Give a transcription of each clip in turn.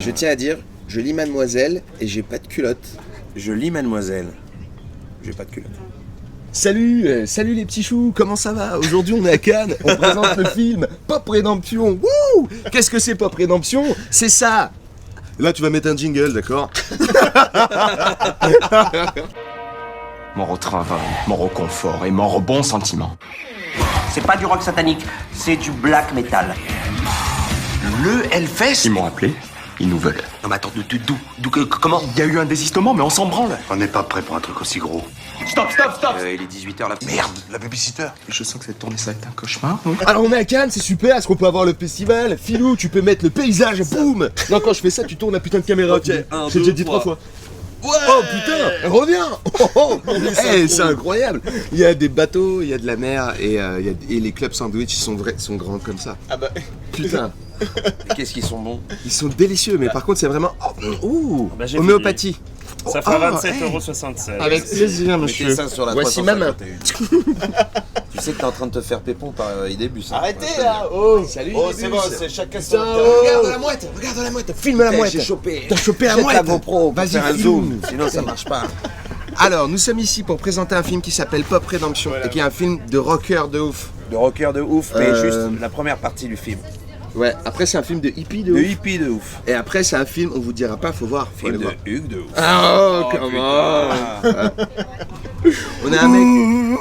Je tiens à dire, je lis Mademoiselle et j'ai pas de culotte. Je lis Mademoiselle. J'ai pas de culotte. Salut les petits choux, comment ça va? Aujourd'hui on est à Cannes, on présente le film Pop Redemption. Wouh! Qu'est-ce que c'est Pop Redemption? C'est ça! Là tu vas mettre un jingle, d'accord? Mort au travail, mort au confort et mort au bon sentiment. C'est pas du rock satanique, c'est du black metal. Le Hellfest. Ils m'ont appelé, ils nous veulent. Non mais attends, comment? Il y a eu un désistement, mais on s'en branle. On n'est pas prêt pour un truc aussi gros. Stop. Il est 18h là. Merde, la babysitter. Je sens que cette tournée, ça va être un cauchemar. Alors on est à Cannes, c'est super, est-ce qu'on peut avoir le festival? Filou, tu peux mettre le paysage, boum! Non, quand je fais ça, tu tournes la putain de caméra. Ok, un, j'ai deux, déjà dit trois. 3 fois. Ouais. Oh putain, reviens. C'est incroyable. Il y a des bateaux, il y a de la mer et les clubs sandwich sont grands comme ça. Ah bah. Putain, Qu'est-ce qu'ils sont bons? ils sont délicieux, mais par contre c'est vraiment Bah, j'ai homéopathie. Ça fera Oh, 27,76 €. Avec plaisir, Mettez monsieur. ça sur la Voici ma main. 351. Tu sais que t'es en train de te faire pépon par Idébus. Hein. Arrêtez là. Oh, salut. Oh, c'est bon, c'est chacun son Putain, intérêt. regarde la mouette, filme la mouette. J'ai chopé. T'as chopé la Jette mouette. la GoPro, Vas-y, faire un filme. zoom, sinon ça marche pas. Alors, nous sommes ici pour présenter un film qui s'appelle Pop Redemption et qui est un film de rocker de ouf. De rocker de ouf, mais Euh, juste la première partie du film. Ouais, après c'est un film de hippie de De ouf. hippie de ouf. Et après c'est un film, on vous dira pas, faut voir. Faut Film aller de voir. Hugues de ouf. Oh, Oh, comment putain. On a un mec.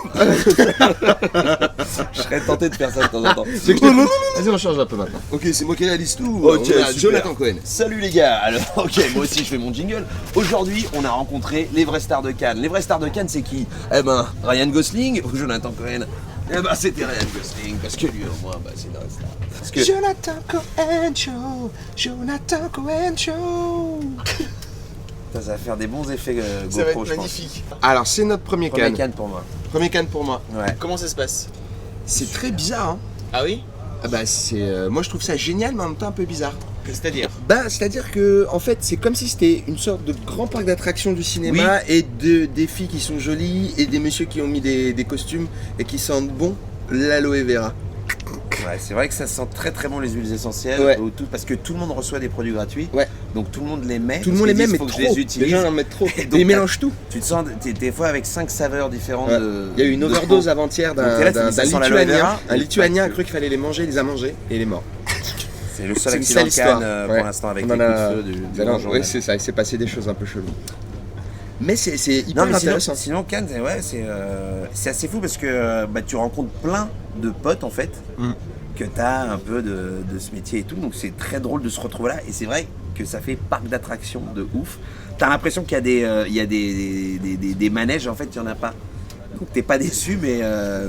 Je serais tenté de faire ça de temps en temps. Vas-y, on change un peu maintenant. Ok, c'est moi qui ai la liste tout. Ok, On a super. Jonathan Cohen. Salut les gars, alors ok, moi aussi je fais mon jingle. Aujourd'hui, on a rencontré les vraies stars de Cannes. Les vraies stars de Cannes, c'est qui? Eh ben, Ryan Gosling ou Jonathan Cohen? Eh ben, c'était Ryan Gosling, parce que lui au moins, bah, c'est une vraie star. Parce que... Jonathan Cohen Show, Jonathan Cohen Show. Ça va faire des bons effets GoPro, je pense. Alors, c'est notre premier Premier Cannes. Cannes pour moi. Premier Cannes pour moi. Ouais. Comment ça se passe? C'est très bizarre, hein. Ah oui? Ah bah, moi je trouve ça génial, mais en même temps un peu bizarre. C'est-à-dire? Bah, c'est-à-dire que, en fait, c'est comme si c'était une sorte de grand parc d'attractions du cinéma et des filles qui sont jolies et des messieurs qui ont mis des costumes et qui sentent bon l'aloe vera. Ouais, c'est vrai que ça sent très très bon les huiles essentielles, Ouais. parce que tout le monde reçoit des produits gratuits, Ouais. donc tout le monde les met. Tout le parce monde les qu'ils met, disent, mais faut trop. que je les utilise. Les gens en mettent trop. Et Et donc, ils mélangent tout. Tu te sens, des fois avec 5 saveurs différentes Ouais. de. Il y a eu une de overdose peau. avant-hier Donc, t'es là, tu d'un dis, ça sent l'aloe Lituanien. vera. Un Lituanien a cru qu'il fallait les manger, il les a mangés et il est mort. C'est le seul C'est une accident sale de Cannes histoire. pour Ouais. l'instant avec On les en coups a- de feu du Alors, grand journal. ouais, c'est ça, il s'est passé des choses un peu cheloues. Mais c'est hyper Non mais intéressant. sinon Cannes, c'est assez fou parce que bah, tu rencontres plein de potes en fait que t'as un peu de ce métier et tout, donc c'est très drôle de se retrouver là et c'est vrai que ça fait parc d'attractions de ouf. T'as l'impression qu'il y a des manèges, en fait il y en a pas. Donc t'es pas déçu mais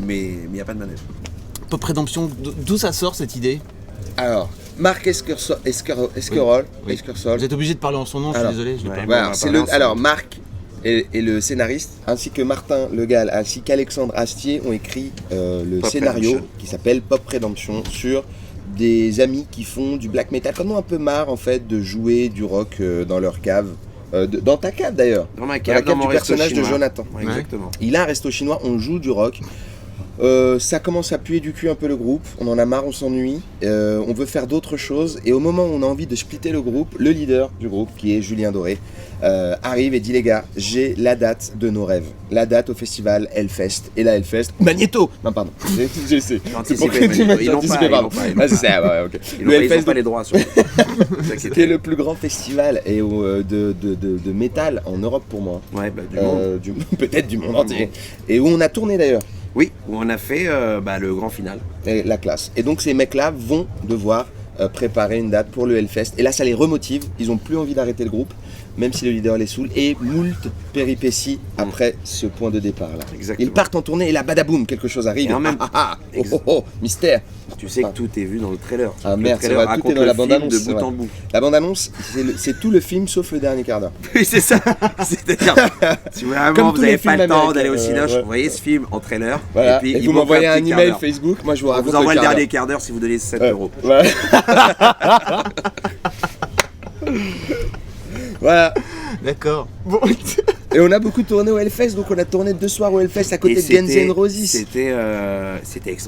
il n'y a pas de manège. Pop Redemption, d'où ça sort cette idée? Alors, Marc Esquerol. Vous êtes obligé de parler en son nom, je suis Alors, désolé. Je l'ai ouais. pas. Voilà, on va c'est parler le, ensemble. alors Marc est le scénariste, ainsi que Martin Le Gall, ainsi qu'Alexandre Astier ont écrit le Pop scénario Redemption. qui s'appelle Pop Redemption sur des amis qui font du black metal, comme ont un peu marre en fait de jouer du rock dans leur cave. Dans ta cave d'ailleurs. Dans ma Dans la cave, cave mon du resto personnage de chinois. Jonathan. Ouais, exactement. Il a un resto chinois, on joue du rock. Ça commence à puer du cul un peu le groupe, on en a marre, on s'ennuie, on veut faire d'autres choses et au moment où on a envie de splitter le groupe, le leader du groupe qui est Julien Doré arrive et dit les gars, j'ai la date de nos rêves, la date au festival Hellfest et la Hellfest Magnéto. Non pardon, c'est Anticipé, Magnéto. Ils l'ont pas, ils l'ont pas. Ah, c'est ça, ouais, ok. Ils Le n'ont Hellfest pas les droits sur qui est le plus grand festival et, de métal en Europe pour moi. Ouais, bah, du monde. Peut-être du monde entier. Et où on a tourné d'ailleurs. Oui, où on a fait le grand final. Et la classe. Et donc ces mecs-là vont devoir préparer une date pour le Hellfest. Et là, ça les remotive. Ils ont plus envie d'arrêter le groupe, même si le leader les saoule. Et moult péripéties après ce point de départ-là. Exactement. Ils partent en tournée et là, badaboum, quelque chose arrive. Et en même- mystère. Tu sais que tout est vu dans le trailer. Ah, Le merde, trailer c'est vrai, tout raconte est dans le la film bande-annonce, de c'est bout vrai. en bout. La bande-annonce, c'est tout le film sauf le dernier quart d'heure. Oui, c'est ça. C'est-à-dire, si vraiment Comme vous tous les n'avez pas films le temps américains, d'aller au cinéma, ouais. vous voyez ce film en trailer. Voilà. Et puis Et il vous manque m'envoyez un petit quart email d'heure. Facebook, moi je vous On raconte vous envoie le quart dernier quart d'heure si vous donnez 7 d'heure. euros. Ouais. Voilà. D'accord. Bon. Et on a beaucoup tourné au Hellfest, donc on a tourné 2 soirs au Hellfest à côté de Guns N' Roses.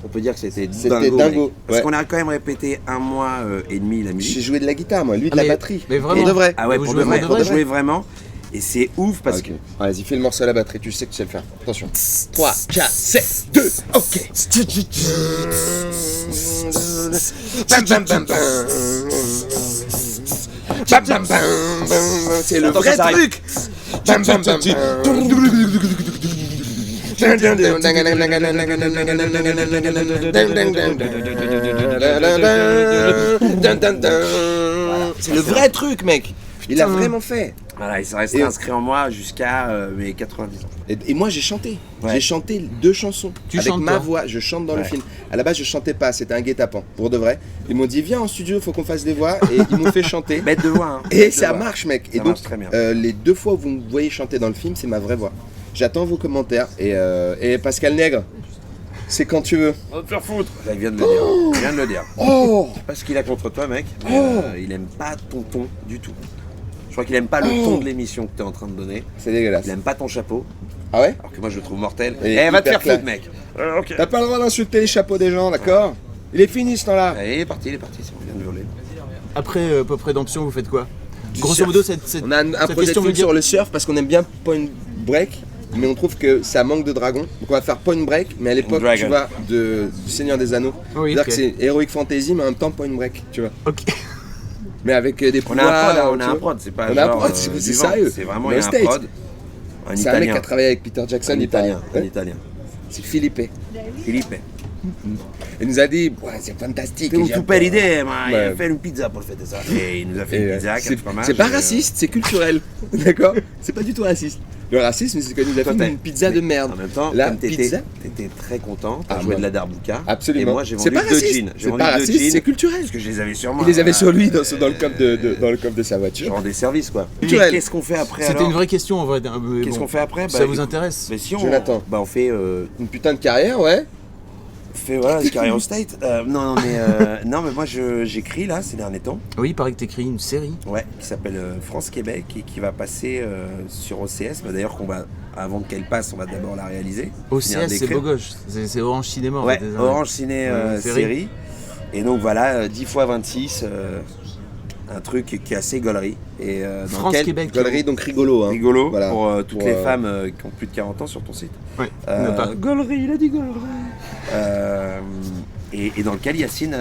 On peut dire que c'était dingo. mec. Parce Ouais. qu'on a quand même répété 1 mois et demi la J'ai musique. joué de la guitare, moi, lui de la batterie. Mais vraiment. Pour de vrai. Ah ouais, Vous pour jouez de vrai, vraiment on de jouait vraiment. Et c'est ouf parce Ok. Vas-y, fais le morceau à la batterie, tu sais que tu sais le faire. Attention. 3, 4, 7, 2, ok. Bam, bam, bam, bam. Bam, bam, bam. C'est le Attends, vrai ça s'arrête. truc. Bam, bam, bam, bam. C'est le vrai truc, mec. Il l'a vraiment fait. Voilà, il s'est resté Et- inscrit en moi jusqu'à mes 90 ans. Et moi j'ai chanté. Ouais. J'ai chanté 2 chansons Tu avec chantes, ma toi voix. Je chante dans le Ouais. film. À la base je chantais pas, c'était un guet-apens pour de vrai. Ils m'ont dit viens en studio, faut qu'on fasse des voix et ils m'ont fait chanter. Bête de voix, hein. Et Bête de ça voix. marche mec. Ça Et donc marche très bien. les 2 fois où vous me voyez chanter dans le film, c'est ma vraie voix. J'attends vos commentaires et Pascal Nègre, c'est quand tu veux. On va te faire foutre. Là, il vient de le dire. Il vient de le dire. Oh Je sais pas ce qu'il a contre toi, mec. Mais, il aime pas ton ton du tout. Je crois qu'il aime pas le ton de l'émission que t'es en train de donner. C'est dégueulasse. Il aime pas ton chapeau. Ah ouais? Alors que moi je le trouve mortel. Et Eh, va te hyper faire foutre, classe. mec. T'as pas le droit d'insulter les chapeaux des gens, d'accord? Il est fini ce temps-là. Allez, il est parti, c'est bon, il vient de voler. Après Pop Redemption, vous faites quoi? Grosso surf. modo, cette On a un cette projet de question veut film dire. sur le surf parce qu'on aime bien Point Break, mais on trouve que ça manque de dragon. Donc on va faire Point Break, mais à l'époque, Dragon. tu vois, du Seigneur des Anneaux. Oui, C'est-à-dire ok. que c'est Heroic Fantasy, mais en même temps Point Break, tu vois. Ok. Mais avec des On a un prod, pouvoirs, hein, on tu a un vois. prod, c'est pas On a un genre, prod, c'est vivant. sérieux. C'est vraiment On il y est a un aux States. prod. Un C'est un mec qui a italien. travaillé avec Peter Jackson. Un il paraît. italien. Un italien. C'est Philippe. Philippe. Il nous a dit, ouais, c'est fantastique. C'est une Et j'ai- super idée, mais il Ouais. a fait une pizza pour le fêter ça. Et il nous a fait Et, une pizza, 4 c'est fromages. c'est pas et, raciste, c'est culturel. D'accord? C'est pas du tout raciste. Le racisme, c'est qu'il nous a Toi, fait t'as- une pizza de merde. En même temps, La comme pizza. t'étais très content, t'as Ah, joué moi- de la darbuka. Absolument. Et moi j'ai C'est vendu pas 2 raciste. jeans. J'ai C'est vendu pas 2 raciste, jeans. c'est culturel. Parce que je les avais sur moi. Il les avait voilà. sur lui dans le coffre dans le coffre de sa Je voiture. rendais service quoi. Culturel. Qu'est-ce qu'on fait après C'était alors une vraie question en vrai. Mais Qu'est-ce bon, qu'on fait après Ça vous intéresse? Mais si on, Jonathan. Bah on fait Une putain de carrière, ouais. voilà, une carrière au state. Non mais moi j'écris là ces derniers temps. Oui, il paraît que t'écris une série. Ouais, qui s'appelle France-Québec et qui va passer sur OCS. Bah, d'ailleurs, avant qu'elle passe, on va d'abord la réaliser. OCS, Finir c'est d'écrire. beau gosse. C'est Orange Cinéma. en Ouais, fait, désolé. Orange Ciné série. série. Et donc voilà, 10 x 26, un truc qui est assez gaulerie. Et dans lequel- France-Québec. Galerie, donc rigolo. Hein. rigolo Voilà. pour toutes Pour, les femmes qui ont plus de 40 ans sur ton site. Ouais, il y en a pas. Gaulerie, il a dit gaulerie. Et dans laquelle Yacine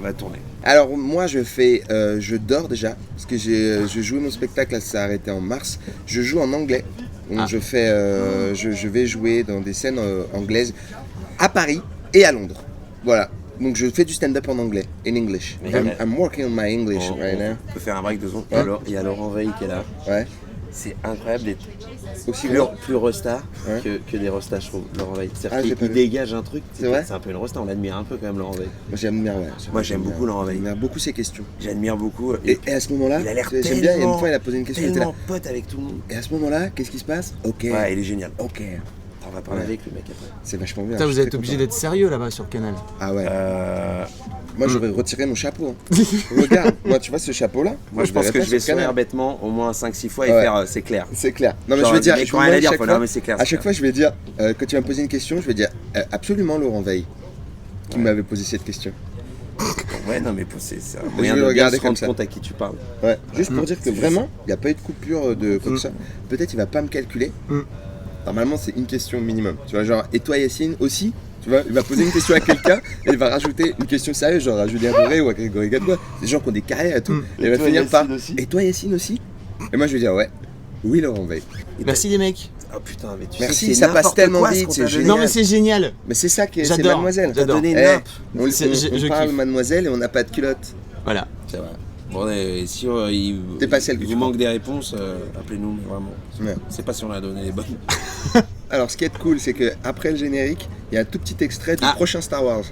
va tourner. Alors moi je dors déjà parce que je jouais mon spectacle, là, ça s'est arrêté en mars. Je joue en anglais. Donc Ah. je vais jouer dans des scènes anglaises à Paris et à Londres. Voilà. Donc je fais du stand-up en anglais, in English. Mais I'm working on my English right now. On peut faire un break de secondes. Ouais. Il y a Laurent Veil qui est là. Ouais. C'est incroyable d'être Aussi plus, gros. plus rosta Ouais. que des rostas, je trouve, Laurent Veil. Ah, C'est-à-dire j'ai qu'il pas vu. dégage un truc. C'est vrai C'est un peu une rosta, on l'admire un peu quand même, Laurent Veil. Moi j'admire, ouais. Moi, j'aime beaucoup Laurent Veil. J'admire beaucoup ses questions. J'admire beaucoup. Et à ce moment-là, il a l'air j'aime tellement, bien, il y a une fois il a posé une question, il était là. tellement pote avec tout le monde. Et à ce moment-là, qu'est-ce qui se passe? Ok. Ouais, il est génial. Ok. On va parler Ouais. avec lui, mec, après. C'est vachement bien. Putain, je vous suis êtes très obligé content. d'être sérieux là-bas sur Canal. Ah ouais. Euh, Moi j'aurais retiré mon chapeau. Hein. Regarde, moi tu vois ce chapeau-là? Moi, je pense que verrais je pas vais sur Canal. sourire bêtement au moins 5-6 fois et Ouais. faire c'est clair. C'est clair. Non mais Genre, je vais dire, mais je quand vais elle a à dire, chaque faut fois, dire, mais c'est clair, à c'est chaque clair. fois je vais dire, quand tu vas me poser une question, je vais dire absolument Laurent Veil qui m'avait posé cette question. Ouais, non, mais c'est un Je moyen vais de bien regarder se comme rendre ça. compte à qui tu parles. Ouais. Juste pour dire que C'est juste vraiment, il n'y a pas eu de coupure de comme ça. Peut-être il va pas me calculer. Normalement c'est une question minimum. Tu vois genre et toi Yacine aussi. Tu vois, il va poser une question à quelqu'un et il va rajouter une question sérieuse, genre à Julien Doré ou à Grégory Gadebois. Des gens qui ont des carrières et tout. Et il va toi, finir Yacine par aussi et toi Yacine aussi. Et moi je vais dire ouais. Oui Laurent Veil. Merci les mecs. Oh putain, mais tu Merci, sais, c'est ça passe n'importe tellement quoi, ce vite, qu'on c'est t'a donné. génial. Non mais c'est génial. Mais c'est ça qui est, c'est J'adore, mademoiselle. j'adore. Donné Eh, nappe. on Je parle kiffe. mademoiselle et on n'a pas de culotte. Voilà. C'est vrai. Bon, et si il T'es pas celle que il tu vous crois. manque des réponses, appelez-nous, mais vraiment. Ouais. C'est pas si on a donné les bonnes. Alors ce qui est cool, c'est que après le générique, il y a un tout petit extrait du Ah. prochain Star Wars.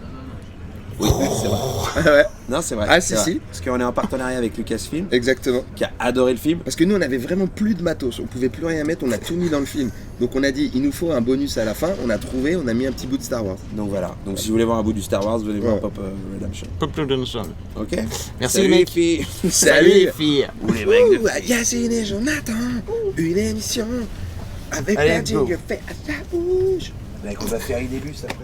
Oui, c'est vrai. Ouais. Non, c'est vrai. Ah, c'est si, vrai. si. Parce qu'on est en partenariat avec Lucasfilm, Exactement. qui a adoré le film. Parce que nous, on avait vraiment plus de matos, on pouvait plus rien mettre, on a tout mis dans le film. Donc on a dit, il nous faut un bonus à la fin, on a trouvé, on a mis un petit bout de Star Wars. Donc voilà. Donc si vous voulez voir un bout du Star Wars, venez voir Ouais. Pop Redemption. Population. Ok. Merci Salut les mecs. filles. Salut les filles. Ou les mecs de Ouh, Yacine et Jonathan, une émission avec Allez, la go. jingle fait à la bouche. Mec, on va faire une début après.